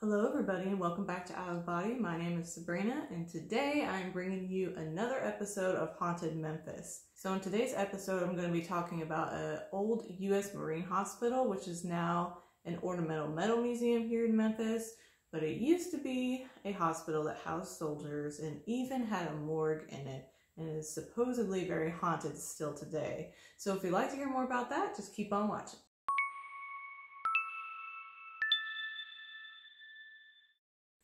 Hello everybody and welcome back to Out of Body. My name is Sabrina and today I'm bringing you another episode of Haunted Memphis. So in today's episode I'm going to be talking about an old U.S. Marine hospital which is now an ornamental metal museum here in Memphis, but it used to be a hospital that housed soldiers and even had a morgue in it and is supposedly very haunted still today. So if you'd like to hear more about that, just keep on watching.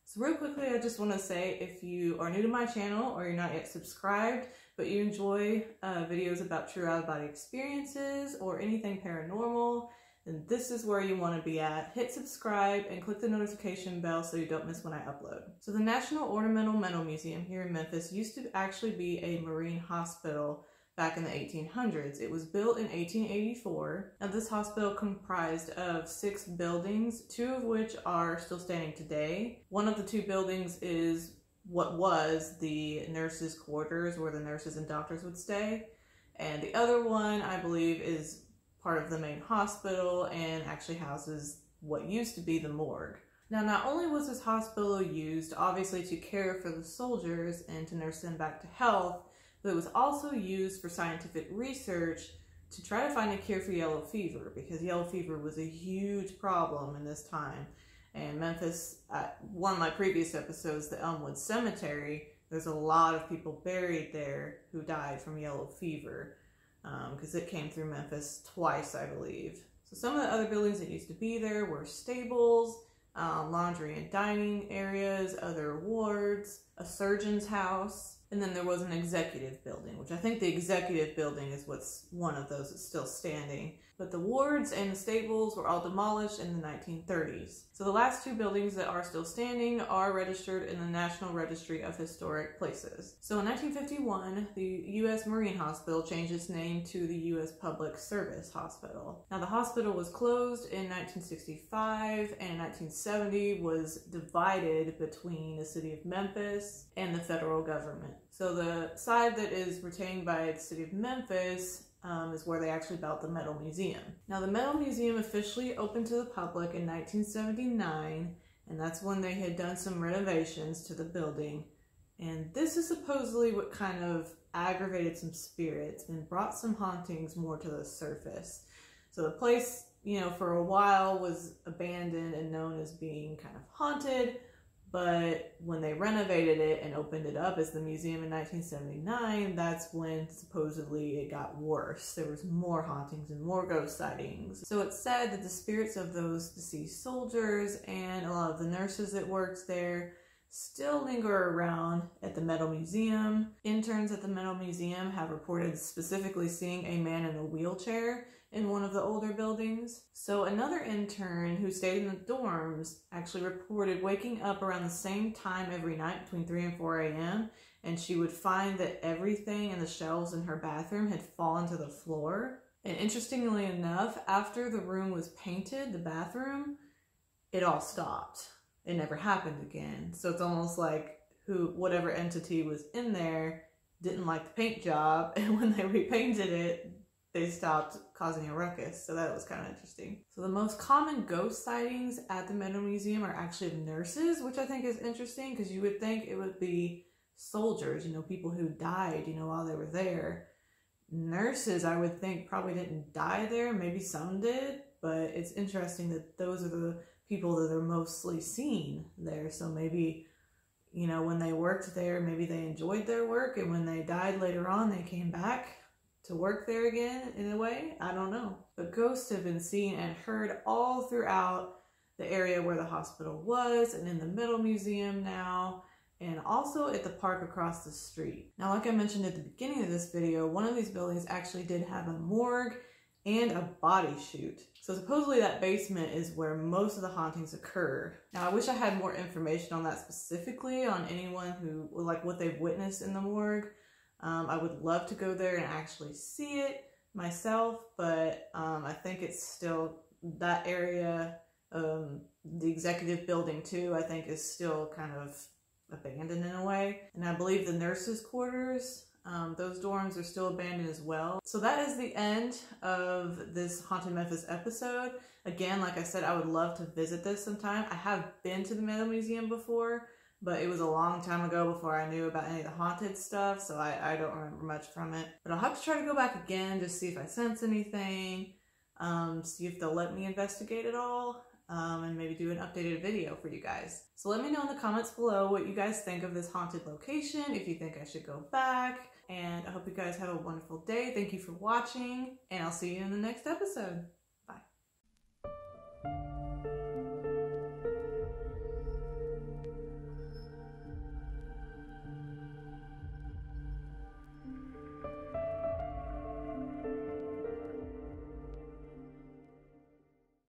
So real quickly, I just want to say if you are new to my channel or you're not yet subscribed, but you enjoy videos about true out-of-body experiences or anything paranormal, then this is where you want to be at. Hit subscribe and click the notification bell so you don't miss when I upload. So the National Ornamental Metal Museum here in Memphis used to actually be a Marine hospital back in the 1800s. It was built in 1884. Now this hospital comprised of 6 buildings, 2 of which are still standing today. One of the 2 buildings is what was the nurses' quarters where the nurses and doctors would stay. And the other one, I believe, is part of the main hospital and actually houses what used to be the morgue. Now, not only was this hospital used, obviously, to care for the soldiers and to nurse them back to health, but it was also used for scientific research to try to find a cure for yellow fever, because yellow fever was a huge problem in this time. And Memphis, at one of my previous episodes, the Elmwood Cemetery, there's a lot of people buried there who died from yellow fever, because it came through Memphis twice, I believe. So some of the other buildings that used to be there were stables, laundry and dining areas, other wards, a surgeon's house, and then there was an executive building, which I think the executive building is what's one of those that's still standing. But the wards and the stables were all demolished in the 1930s. So the last 2 buildings that are still standing are registered in the National Registry of Historic Places. So in 1951, the U.S. Marine Hospital changed its name to the U.S. Public Service Hospital. Now the hospital was closed in 1965 and in 1970 was divided between the city of Memphis and the federal government. So the side that is retained by the city of Memphis is where they actually built the Metal Museum. Now the Metal Museum officially opened to the public in 1979, and that's when they had done some renovations to the building. And this is supposedly what kind of aggravated some spirits and brought some hauntings more to the surface. So the place, you know, for a while was abandoned and known as being kind of haunted. But when they renovated it and opened it up as the museum in 1979, that's when supposedly it got worse. There was more hauntings and more ghost sightings. So it's said that the spirits of those deceased soldiers and a lot of the nurses that worked there still linger around at the Metal Museum. Interns at the Metal Museum have reported specifically seeing a man in a wheelchair in one of the older buildings. So another intern who stayed in the dorms actually reported waking up around the same time every night between 3 and 4 a.m. and she would find that everything in the shelves in her bathroom had fallen to the floor. And interestingly enough, after the room was painted, the bathroom, it all stopped. It never happened again. So it's almost like whatever entity was in there didn't like the paint job, and when they repainted it, they stopped causing a ruckus. So that was kind of interesting. So the most common ghost sightings at the Metal Museum are actually of nurses, which I think is interesting because you would think it would be soldiers, you know, people who died, you know, while they were there. Nurses, I would think, probably didn't die there. Maybe some did, but it's interesting that those are the people that are mostly seen there. So maybe, you know, when they worked there, maybe they enjoyed their work, and when they died later on, they came back to work there again in a way. I don't know. But ghosts have been seen and heard all throughout the area where the hospital was, and in the Metal Museum now, and also at the park across the street. Now, like I mentioned at the beginning of this video, one of these buildings actually did have a morgue and a body chute. So supposedly that basement is where most of the hauntings occur. Now, I wish I had more information on that specifically, on anyone who, like, what they've witnessed in the morgue. I would love to go there and actually see it myself, but I think it's still, that area, the executive building too, I think is still kind of abandoned in a way. And I believe the nurses' quarters, Those dorms are still abandoned as well. So that is the end of this Haunted Memphis episode. Again, like I said, I would love to visit this sometime. I have been to the Metal Museum before, but it was a long time ago before I knew about any of the haunted stuff, so I don't remember much from it. But I'll have to try to go back again, just see if I sense anything, see if they'll let me investigate it all, and maybe do an updated video for you guys. So let me know in the comments below what you guys think of this haunted location, if you think I should go back, and I hope you guys have a wonderful day. Thank you for watching, and I'll see you in the next episode. Bye.